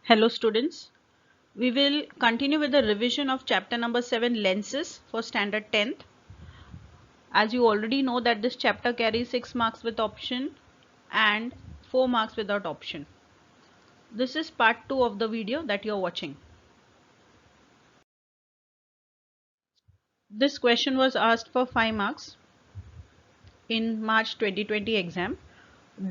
Hello students, we will continue with the revision of chapter number 7 lenses for standard 10th. As you already know that this chapter carries 6 marks with option and 4 marks without option. This is part 2 of the video that you are watching. This question was asked for 5 marks in March 2020 exam.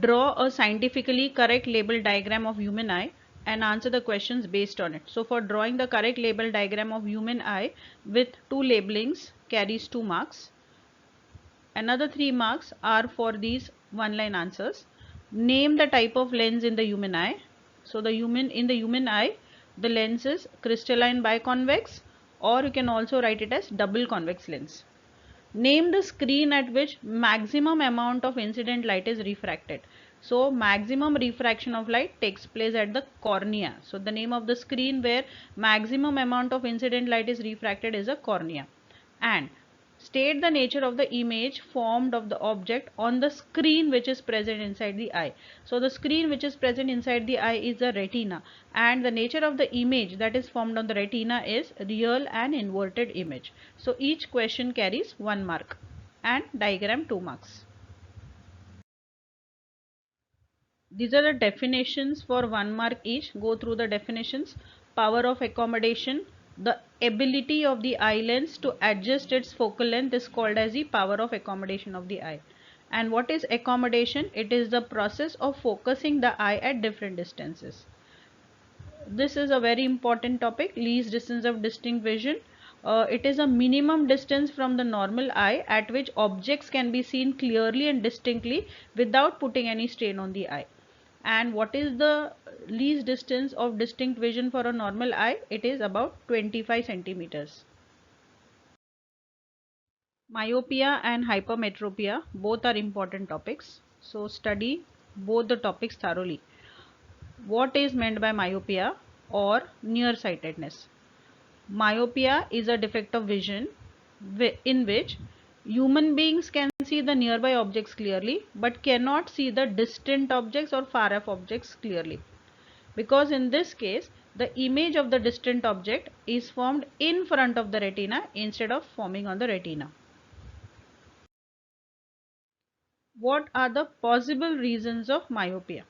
Draw a scientifically correct label diagram of human eye and answer the questions based on it. So for drawing the correct label diagram of human eye with 2 labelings carries 2 marks. Another 3 marks are for these one line answers. Name the type of lens in the human eye. So in the human eye, the lens is crystalline biconvex, or you can also write it as double convex lens. Name the screen at which maximum amount of incident light is refracted. So maximum refraction of light takes place at the cornea. So the name of the screen where maximum amount of incident light is refracted is a cornea. And state the nature of the image formed of the object on the screen which is present inside the eye. So the screen which is present inside the eye is the retina, and the nature of the image that is formed on the retina is real and inverted image. So each question carries 1 mark and diagram 2 marks. These are the definitions for 1 mark each. Go through the definitions. Power of accommodation. The ability of the eye lens to adjust its focal length is called as the power of accommodation of the eye. And what is accommodation? It is the process of focusing the eye at different distances. This is a very important topic. Least distance of distinct vision. It is a minimum distance from the normal eye at which objects can be seen clearly and distinctly without putting any strain on the eye. And what is the least distance of distinct vision for a normal eye? It is about 25 centimeters. Myopia and hypermetropia both are important topics. So study both the topics thoroughly. What is meant by myopia or nearsightedness? Myopia is a defect of vision in which human beings can see the nearby objects clearly but cannot see the distant objects or far off objects clearly, because in this case the image of the distant object is formed in front of the retina instead of forming on the retina. What are the possible reasons of myopia?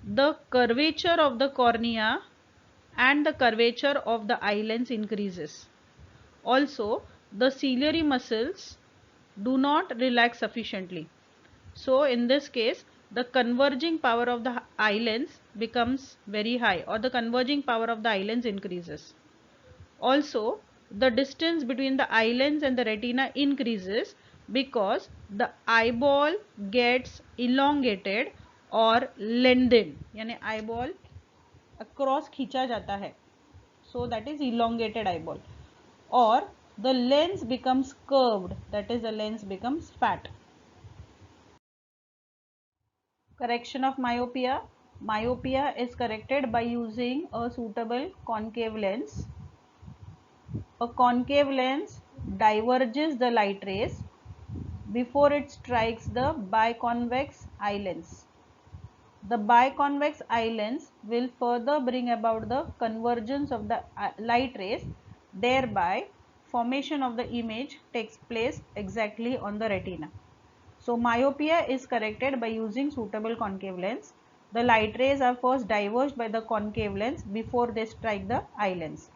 The curvature of the cornea and the curvature of the eye lens increases. Also, the ciliary muscles do not relax sufficiently. So in this case, the converging power of the eye lens becomes very high, or the converging power of the eye lens increases. Also, the distance between the eye lens and the retina increases because the eyeball gets elongated or lengthened. यानी eyeball across खींचा जाता है. So that is elongated eyeball. Or the lens becomes curved, that is the lens becomes fat. Correction of myopia. Myopia is corrected by using a suitable concave lens. A concave lens diverges the light rays before it strikes the biconvex eye lens. The biconvex eye lens will further bring about the convergence of the light rays, thereby formation of the image takes place exactly on the retina. So myopia is corrected by using suitable concave lens. The light rays are first diverged by the concave lens before they strike the eye lens.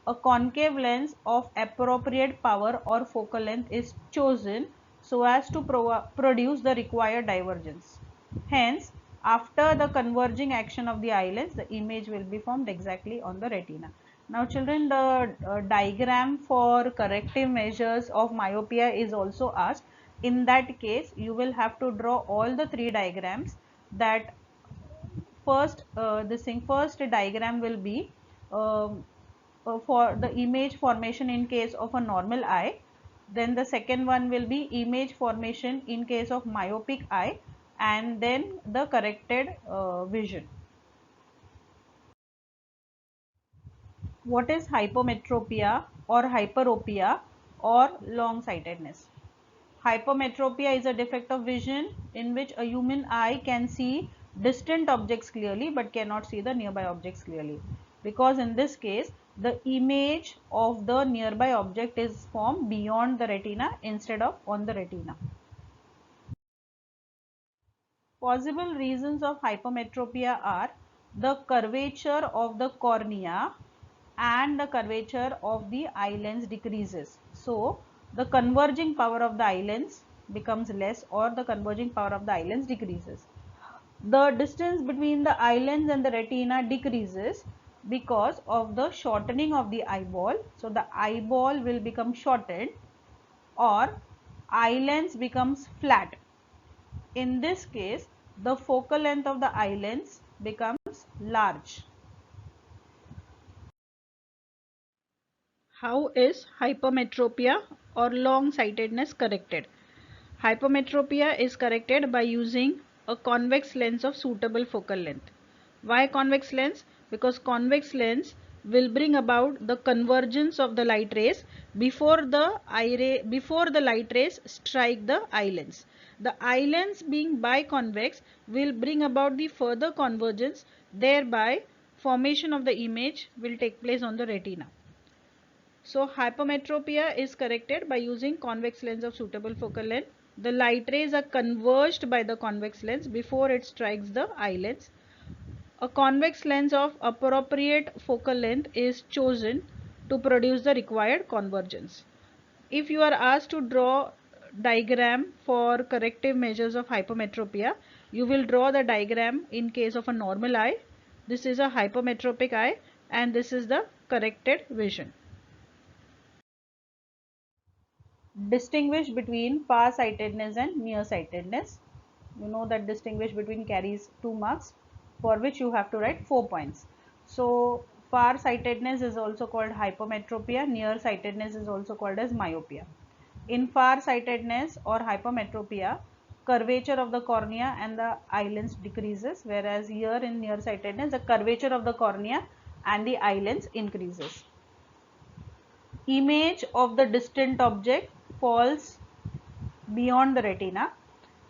A concave lens of appropriate power or focal length is chosen so as to produce the required divergence. Hence, after the converging action of the eye lens, the image will be formed exactly on the retina. Now children, the diagram for corrective measures of myopia is also asked. In that case, you will have to draw all the 3 diagrams. That first first diagram will be for the image formation in case of a normal eye. Then the second one will be image formation in case of myopic eye, and then the corrected vision. What is hypometropia or hyperopia or long sightedness? Hypermetropia is a defect of vision in which a human eye can see distant objects clearly but cannot see the nearby objects clearly, because in this case the image of the nearby object is formed beyond the retina instead of on the retina. Possible reasons of hypermetropia are the curvature of the cornea and the curvature of the eye lens decreases. So the converging power of the eye lens becomes less, or the converging power of the eye lens decreases. The distance between the eye lens and the retina decreases because of the shortening of the eyeball. So the eyeball will become shortened, or eye lens becomes flat. In this case, the focal length of the eye lens becomes large. How is hypermetropia or long-sightedness corrected? Hypermetropia is corrected by using a convex lens of suitable focal length. Why convex lens? Because convex lens will bring about the convergence of the light rays before the light rays strike the eye lens. The eye lens being biconvex will bring about the further convergence, thereby formation of the image will take place on the retina. So hypermetropia is corrected by using convex lens of suitable focal length. The light rays are converged by the convex lens before it strikes the eye lens. A convex lens of appropriate focal length is chosen to produce the required convergence. If you are asked to draw diagram for corrective measures of hypermetropia, you will draw the diagram in case of a normal eye. This is a hypermetropic eye and this is the corrected vision. Distinguish between far-sightedness and near-sightedness. You know that distinguish between carries 2 marks, for which you have to write 4 points. So far-sightedness is also called hypermetropia, near-sightedness is also called as myopia. In far-sightedness or hypermetropia, curvature of the cornea and the eye lens decreases, whereas here in near-sightedness the curvature of the cornea and the eye lens increases. Image of the distant object falls beyond the retina,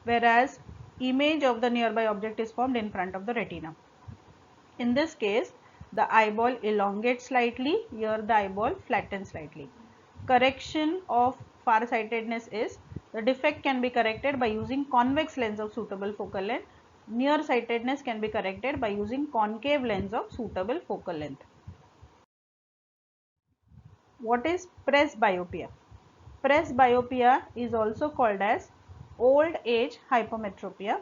whereas image of the nearby object is formed in front of the retina. In this case, the eyeball elongates slightly, here the eyeball flattens slightly. Correction of farsightedness is the defect can be corrected by using convex lens of suitable focal length. Nearsightedness can be corrected by using concave lens of suitable focal length. What is presbyopia? Presbyopia is also called as old age hypermetropia.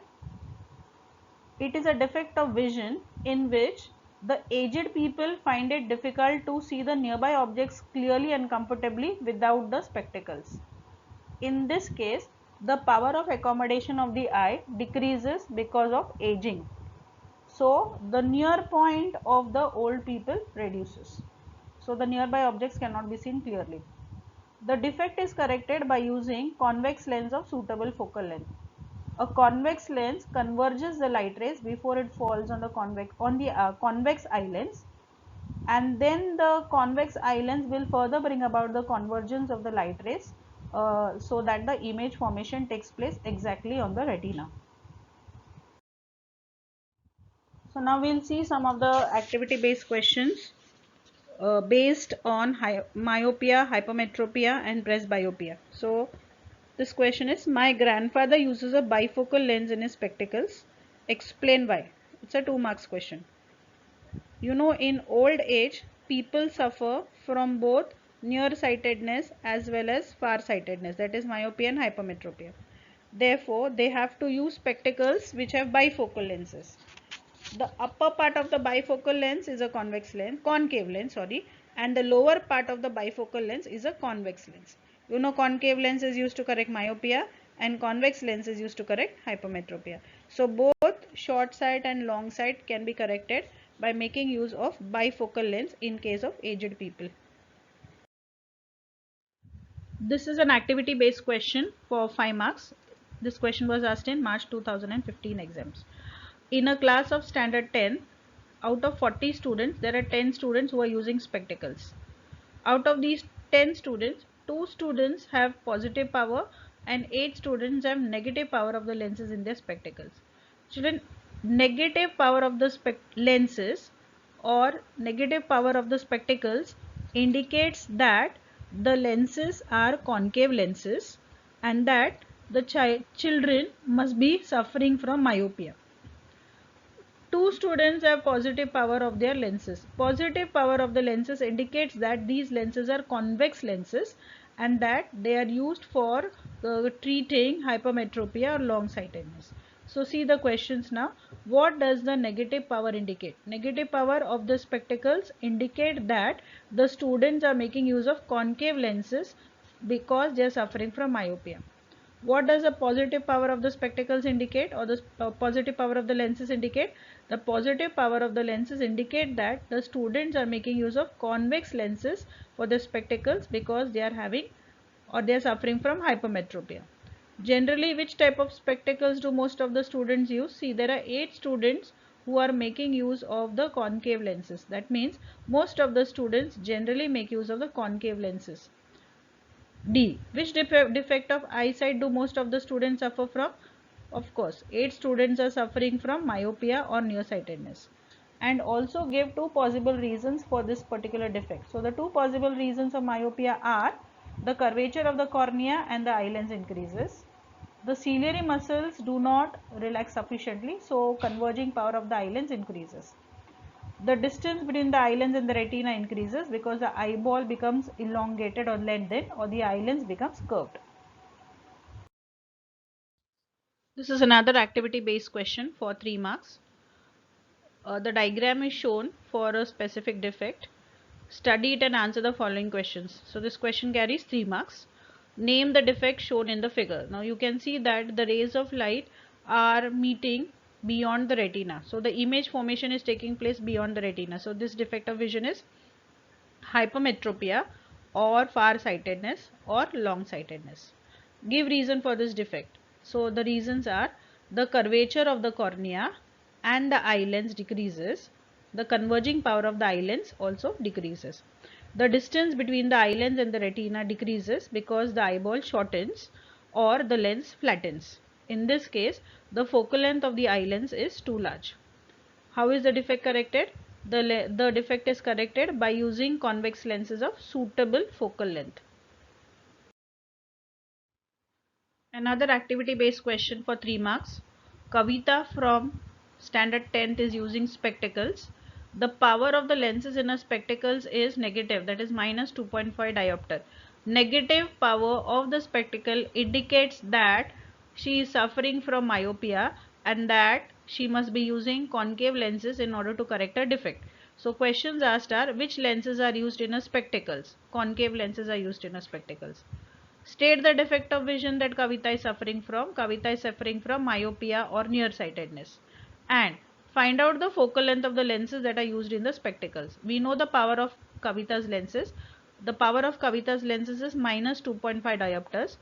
It is a defect of vision in which the aged people find it difficult to see the nearby objects clearly and comfortably without the spectacles. In this case, the power of accommodation of the eye decreases because of aging. So, the near point of the old people reduces. So, the nearby objects cannot be seen clearly. The defect is corrected by using convex lens of suitable focal length. A convex lens converges the light rays before it falls on the convex eye lens, and then the convex eye lens will further bring about the convergence of the light rays so that the image formation takes place exactly on the retina. So now we'll see some of the activity based questions based on myopia, hypermetropia and presbyopia. So this question is, my grandfather uses a bifocal lens in his spectacles. Explain why. It's a 2 marks question. You know, in old age, people suffer from both nearsightedness as well as farsightedness, that is myopia and hypermetropia. Therefore, they have to use spectacles which have bifocal lenses. The upper part of the bifocal lens is a concave lens, and the lower part of the bifocal lens is a convex lens. You know, concave lens is used to correct myopia and convex lens is used to correct hypermetropia. So both short sight and long sight can be corrected by making use of bifocal lens in case of aged people. This is an activity based question for 5 marks. This question was asked in March 2015 exams. In a class of standard 10, out of 40 students, there are 10 students who are using spectacles. Out of these 10 students, 2 students have positive power and 8 students have negative power of the lenses in their spectacles. Children, negative power of the lenses or negative power of the spectacles indicates that the lenses are concave lenses and that the children must be suffering from myopia. Two students have positive power of their lenses. Positive power of the lenses indicates that these lenses are convex lenses and that they are used for treating hypermetropia or long-sightedness. So see the questions now. What does the negative power indicate? Negative power of the spectacles indicate that the students are making use of concave lenses because they are suffering from myopia. What does the positive power of the spectacles indicate, or the positive power of the lenses indicate? The positive power of the lenses indicate that the students are making use of convex lenses for the spectacles because they are having or they are suffering from hypermetropia. Generally, which type of spectacles do most of the students use? See, there are 8 students who are making use of the concave lenses. That means most of the students generally make use of the concave lenses. D. Which defect of eyesight do most of the students suffer from? Of course, 8 students are suffering from myopia or nearsightedness. And also give 2 possible reasons for this particular defect. So the 2 possible reasons of myopia are the curvature of the cornea and the eye lens increases. The ciliary muscles do not relax sufficiently, so converging power of the eye lens increases. The distance between the eye lens and the retina increases because the eyeball becomes elongated or lengthened, or the eye lens becomes curved. This is another activity based question for 3 marks. The diagram is shown for a specific defect. Study it and answer the following questions. So this question carries 3 marks. Name the defect shown in the figure. Now you can see that the rays of light are meeting beyond the retina. So the image formation is taking place beyond the retina. So this defect of vision is hypermetropia or farsightedness or long-sightedness. Give reason for this defect. So the reasons are the curvature of the cornea and the eye lens decreases. The converging power of the eye lens also decreases. The distance between the eye lens and the retina decreases because the eyeball shortens or the lens flattens. In this case, the focal length of the eye lens is too large. How is the defect corrected? The defect is corrected by using convex lenses of suitable focal length. Another activity based question for 3 marks. Kavita from standard 10th is using spectacles. The power of the lenses in her spectacles is negative, that is minus 2.5 diopter. Negative power of the spectacle indicates that she is suffering from myopia and that she must be using concave lenses in order to correct her defect. So questions asked are, which lenses are used in her spectacles? Concave lenses are used in her spectacles. State the defect of vision that Kavita is suffering from. Kavita is suffering from myopia or nearsightedness. And find out the focal length of the lenses that are used in the spectacles. We know the power of Kavita's lenses. The power of Kavita's lenses is minus 2.5 diopters.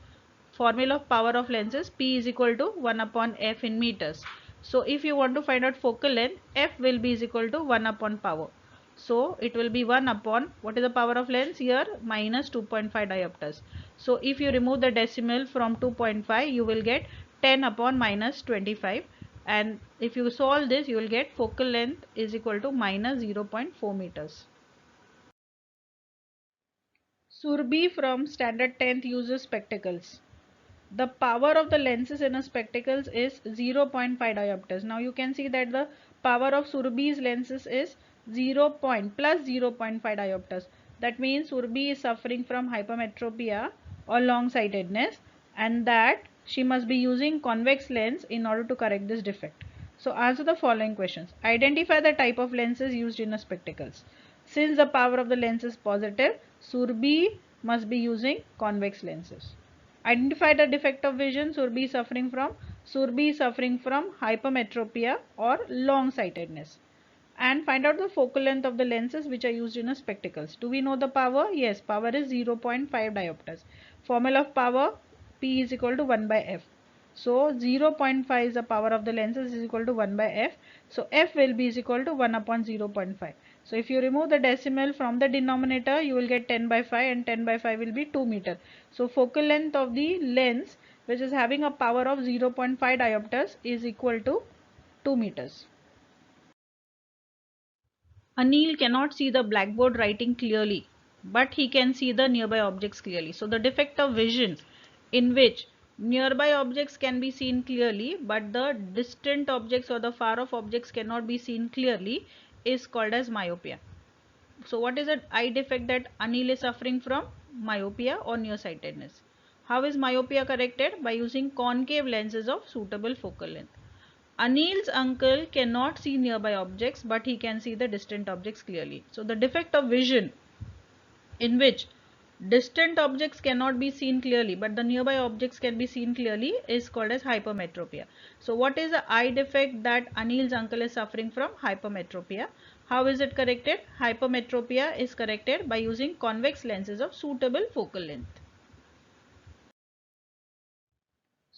Formula of power of lenses, P is equal to 1 upon F in meters. So if you want to find out focal length, F will be is equal to 1 upon power. So it will be 1 upon, what is the power of lens here? Minus 2.5 diopters. So if you remove the decimal from 2.5, you will get 10 upon minus 25. And if you solve this, you will get focal length is equal to minus 0.4 meters. Surbhi from standard 10th uses spectacles. The power of the lenses in a spectacles is 0.5 diopters. Now you can see that the power of Surbhi's lenses is 0 plus 0.5 diopters. That means Surbhi is suffering from hypermetropia or long-sightedness and that she must be using convex lens in order to correct this defect. So answer the following questions. Identify the type of lenses used in a spectacles. Since the power of the lens is positive, Surbhi must be using convex lenses. Identify the defect of vision Surbhi is suffering from. Surbhi is suffering from hypermetropia or long-sightedness. And find out the focal length of the lenses which are used in a spectacles. Do we know the power? Yes, power is 0.5 diopters. Formula of power, P is equal to 1 by F. So 0.5 is the power of the lenses is equal to 1 by F. So F will be is equal to 1 upon 0.5. So if you remove the decimal from the denominator, you will get 10 by 5 and 10 by 5 will be 2 meter. So focal length of the lens which is having a power of 0.5 diopters is equal to 2 meters. Anil cannot see the blackboard writing clearly, but he can see the nearby objects clearly. So the defect of vision in which nearby objects can be seen clearly, but the distant objects or the far off objects cannot be seen clearly is called as myopia. So what is the eye defect that Anil is suffering from? Myopia or nearsightedness. How is myopia corrected? By using concave lenses of suitable focal length. Anil's uncle cannot see nearby objects, but he can see the distant objects clearly. So the defect of vision in which distant objects cannot be seen clearly, but the nearby objects can be seen clearly is called as hypermetropia. So what is the eye defect that Anil's uncle is suffering from? Hypermetropia. How is it corrected? Hypermetropia is corrected by using convex lenses of suitable focal length.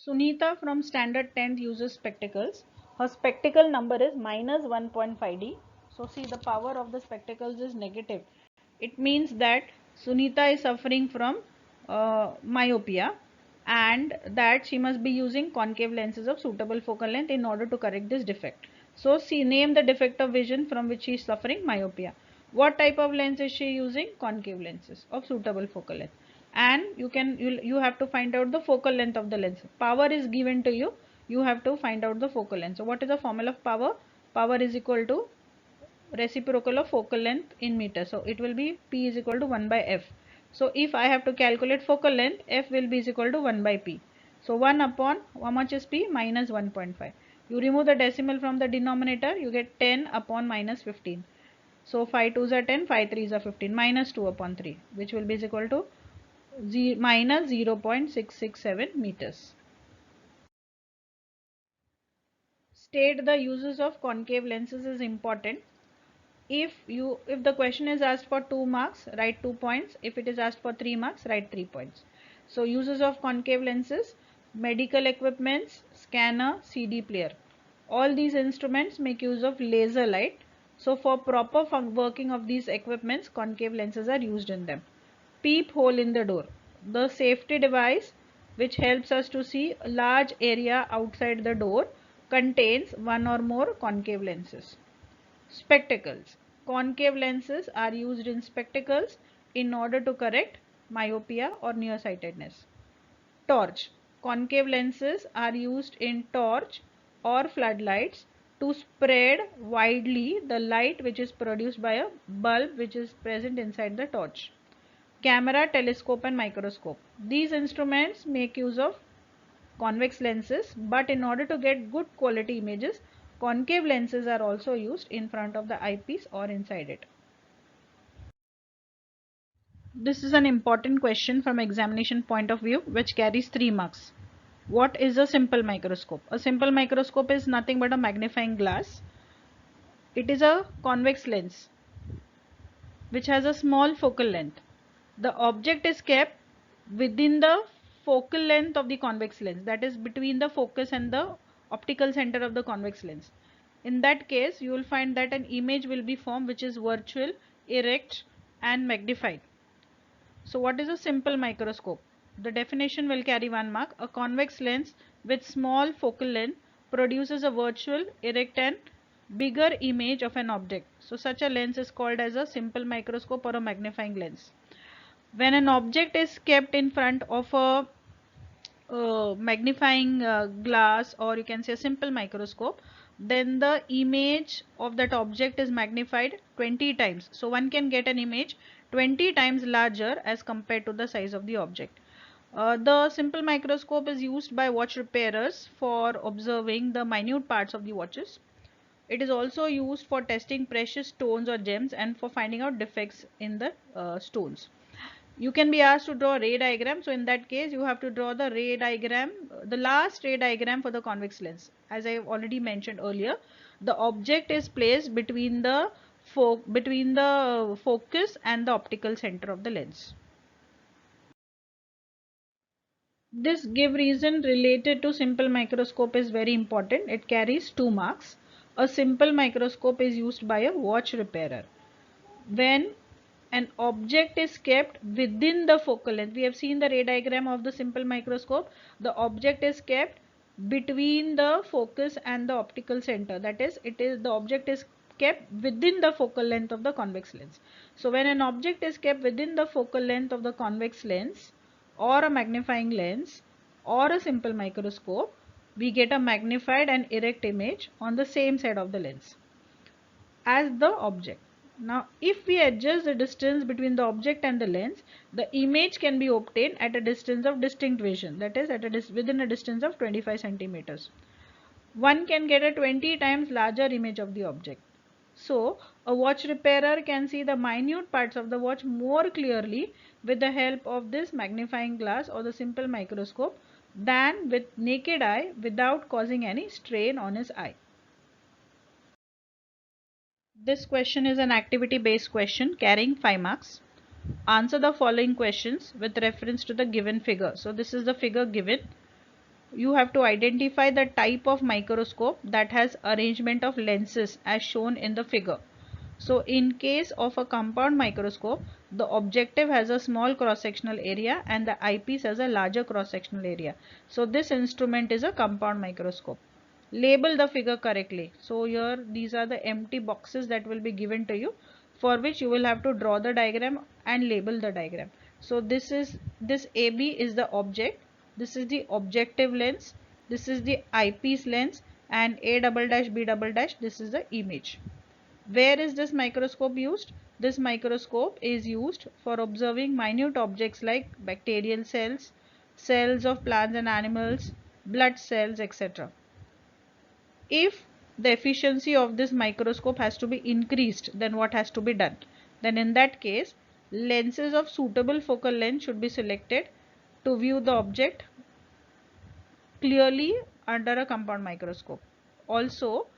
Sunita from standard 10th uses spectacles. Her spectacle number is minus 1.5D. So see, the power of the spectacles is negative. It means that Sunita is suffering from myopia, and that she must be using concave lenses of suitable focal length in order to correct this defect. So see, name the defect of vision from which she is suffering myopia. What type of lens is she using? Concave lenses of suitable focal length. And you have to find out the focal length of the lens. Power is given to you. You have to find out the focal length. So what is the formula of power? Power is equal to reciprocal of focal length in meters. So it will be P is equal to 1 by F. So if I have to calculate focal length, F will be is equal to 1 by P. So 1 upon, how much is P? Minus 1.5. You remove the decimal from the denominator, you get 10 upon minus 15. So 5 2s are 10, 5 3s are 15, minus 2 upon 3, which will be is equal to minus 0.667 meters. State the uses of concave lenses is important. If the question is asked for 2 marks, write 2 points. If it is asked for 3 marks, write 3 points. So uses of concave lenses: medical equipments, scanner, CD player. All these instruments make use of laser light. So for proper working of these equipments, concave lenses are used in them. Peephole in the door, the safety device which helps us to see a large area outside the door, contains one or more concave lenses. Spectacles. Concave lenses are used in spectacles in order to correct myopia or nearsightedness. Torch. Concave lenses are used in torch or floodlights to spread widely the light which is produced by a bulb which is present inside the torch. Camera, telescope and microscope. These instruments make use of convex lenses, but in order to get good quality images, concave lenses are also used in front of the eyepiece or inside it. This is an important question from examination point of view which carries 3 marks. What is a simple microscope? A simple microscope is nothing but a magnifying glass. It is a convex lens which has a small focal length. The object is kept within the focal length of the convex lens, that is between the focus and the optical center of the convex lens. In that case, you will find that an image will be formed which is virtual, erect and magnified. So what is a simple microscope? The definition will carry 1 mark. A convex lens with small focal length produces a virtual, erect and bigger image of an object. So such a lens is called as a simple microscope or a magnifying lens. When an object is kept in front of a magnifying glass, or you can say a simple microscope, then the image of that object is magnified 20 times. So one can get an image 20 times larger as compared to the size of the object. The simple microscope is used by watch repairers for observing the minute parts of the watches. It is also used for testing precious stones or gems and for finding out defects in the stones. You can be asked to draw a ray diagram. So in that case, you have to draw the ray diagram, the last ray diagram for the convex lens. As I have already mentioned earlier, the object is placed between the focus and the optical center of the lens. This give reason related to simple microscope is very important. It carries 2 marks. A simple microscope is used by a watch repairer. When an object is kept within the focal length, we have seen the ray diagram of the simple microscope. The object is kept between the focus and the optical center. That is, the object is kept within the focal length of the convex lens. So when an object is kept within the focal length of the convex lens or a magnifying lens or a simple microscope, we get a magnified and erect image on the same side of the lens as the object. Now, if we adjust the distance between the object and the lens, the image can be obtained at a distance of distinct vision, that is, within a distance of 25 centimeters. One can get a 20 times larger image of the object. So, a watch repairer can see the minute parts of the watch more clearly with the help of this magnifying glass or the simple microscope than with naked eye without causing any strain on his eye. This question is an activity based question carrying 5 marks. Answer the following questions with reference to the given figure. So this is the figure given. You have to identify the type of microscope that has arrangement of lenses as shown in the figure. So in case of a compound microscope, the objective has a small cross-sectional area and the eyepiece has a larger cross-sectional area. So this instrument is a compound microscope. Label the figure correctly. So here these are the empty boxes that will be given to you, for which you will have to draw the diagram and label the diagram. So this AB is the object, this is the objective lens, this is the eyepiece lens, and A double dash B double dash, this is the image. Where is this microscope used? This microscope is used for observing minute objects like bacterial cells, cells of plants and animals, blood cells, etc. If the efficiency of this microscope has to be increased, then what has to be done? Then in that case, lenses of suitable focal length should be selected to view the object clearly under a compound microscope. Also,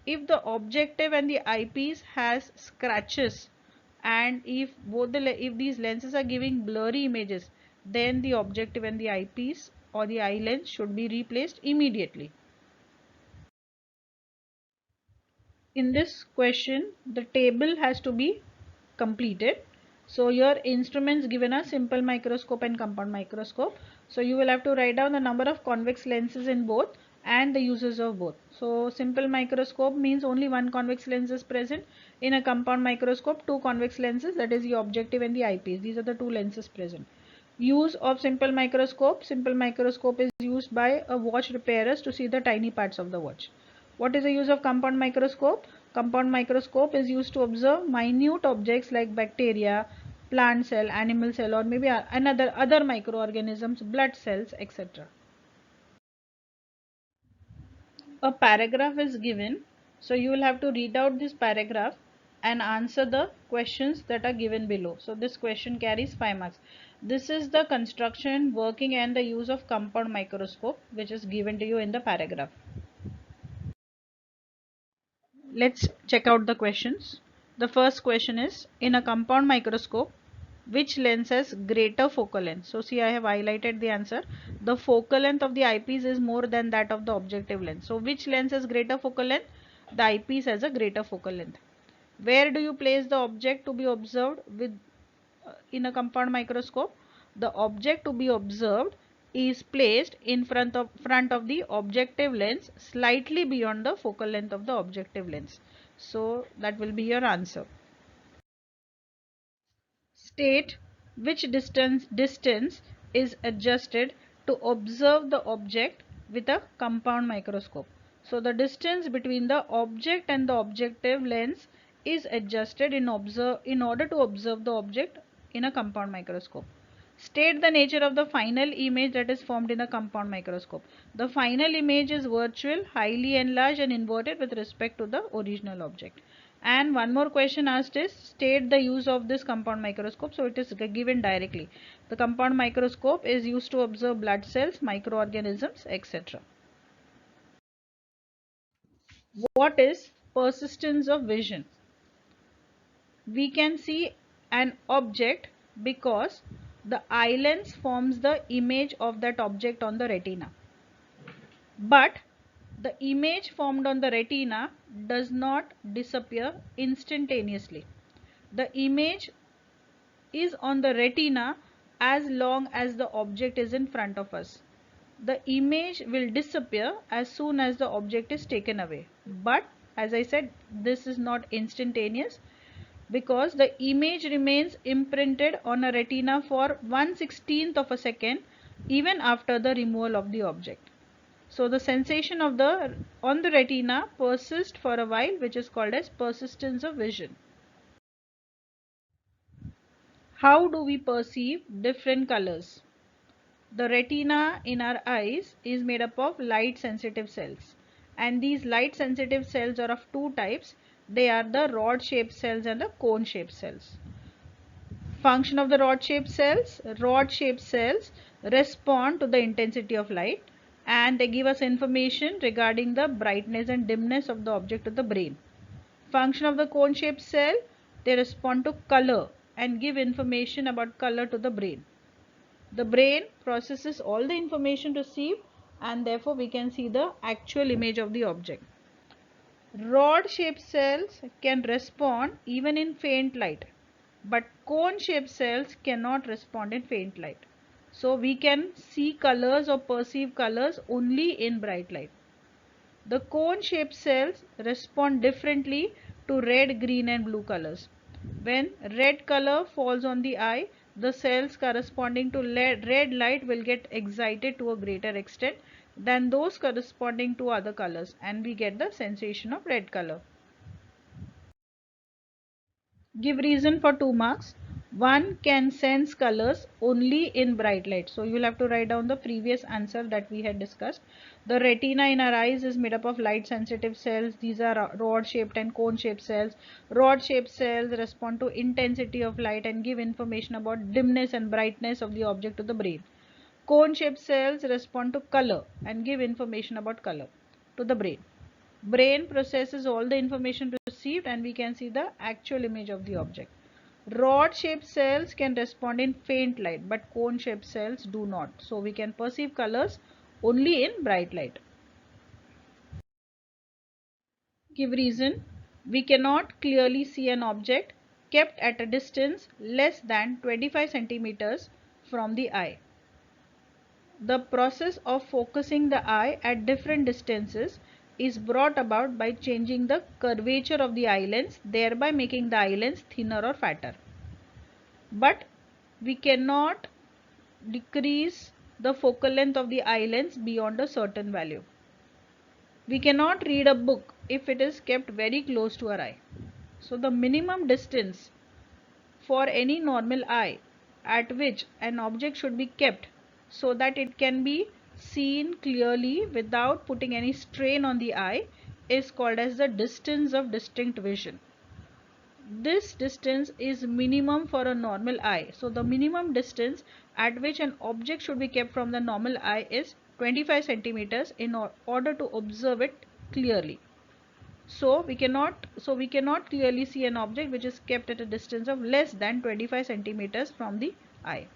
if the objective and the eyepiece has scratches, and if these lenses are giving blurry images, then the objective and the eyepiece or the eye lens should be replaced immediately. In this question, the table has to be completed. So your instruments given a simple microscope and compound microscope. So you will have to write down the number of convex lenses in both and the uses of both. So simple microscope means only one convex lens is present. In a compound microscope, two convex lenses, that is the objective and the eyepiece. These are the two lenses present. Use of simple microscope. Simple microscope is used by a watch repairers to see the tiny parts of the watch. What is the use of compound microscope? Compound microscope is used to observe minute objects like bacteria, plant cell, animal cell, or maybe other microorganisms, blood cells, etc. A paragraph is given, so you will have to read out this paragraph and answer the questions that are given below. So this question carries 5 marks. This is the construction, working and the use of compound microscope, which is given to you in the paragraph. Let's check out the questions. The first question is, in a compound microscope, which lens has greater focal length? So see, I have highlighted the answer. The focal length of the eyepiece is more than that of the objective lens. So which lens has greater focal length? The eyepiece has a greater focal length. Where do you place the object to be observed in a compound microscope? The object to be observed is placed in front of the objective lens, slightly beyond the focal length of the objective lens. So that will be your answer. State which distance is adjusted to observe the object with a compound microscope. So the distance between the object and the objective lens is adjusted in order to observe the object in a compound microscope. State the nature of the final image that is formed in a compound microscope. The final image is virtual, highly enlarged and inverted with respect to the original object. And one more question asked is, state the use of this compound microscope. So it is given directly. The compound microscope is used to observe blood cells, microorganisms, etc. What is persistence of vision? We can see an object because the eye lens forms the image of that object on the retina. But the image formed on the retina does not disappear instantaneously. The image is on the retina as long as the object is in front of us. the image will disappear as soon as the object is taken away. But as I said, this is not instantaneous because the image remains imprinted on a retina for 1/16th of a second even after the removal of the object. So the sensation of the on the retina persists for a while, which is called as persistence of vision. How do we perceive different colors? The retina in our eyes is made up of light sensitive cells, and these light sensitive cells are of two types. They are the rod shaped cells and the cone shaped cells. Function of the rod shaped cells: rod shaped cells respond to the intensity of light and they give us information regarding the brightness and dimness of the object to the brain. Function of the cone shaped cell: they respond to color and give information about color to the brain. The brain processes all the information received and therefore we can see the actual image of the object. Rod shaped cells can respond even in faint light, but cone shaped cells cannot respond in faint light. So we can see colors or perceive colors only in bright light. The cone shaped cells respond differently to red, green and blue colors. When red color falls on the eye, the cells corresponding to red light will get excited to a greater extent than those corresponding to other colors, and we get the sensation of red color. Give reason for 2 marks. One can sense colors only in bright light. So you will have to write down the previous answer that we had discussed. The retina in our eyes is made up of light sensitive cells. These are rod shaped and cone shaped cells. Rod shaped cells respond to intensity of light and give information about dimness and brightness of the object to the brain. Cone shaped cells respond to color and give information about color to the brain. Brain processes all the information received and we can see the actual image of the object. Rod shaped cells can respond in faint light but cone shaped cells do not. So we can perceive colors only in bright light. Give reason. We cannot clearly see an object kept at a distance less than 25 centimeters from the eye. The process of focusing the eye at different distances is brought about by changing the curvature of the eye lens, thereby making the eye lens thinner or fatter. But we cannot decrease the focal length of the eye lens beyond a certain value. We cannot read a book if it is kept very close to our eye. So the minimum distance for any normal eye at which an object should be kept so that it can be seen clearly without putting any strain on the eye is called as the distance of distinct vision. This distance is minimum for a normal eye. So the minimum distance at which an object should be kept from the normal eye is 25 centimeters in order to observe it clearly. So we cannot clearly see an object which is kept at a distance of less than 25 centimeters from the eye.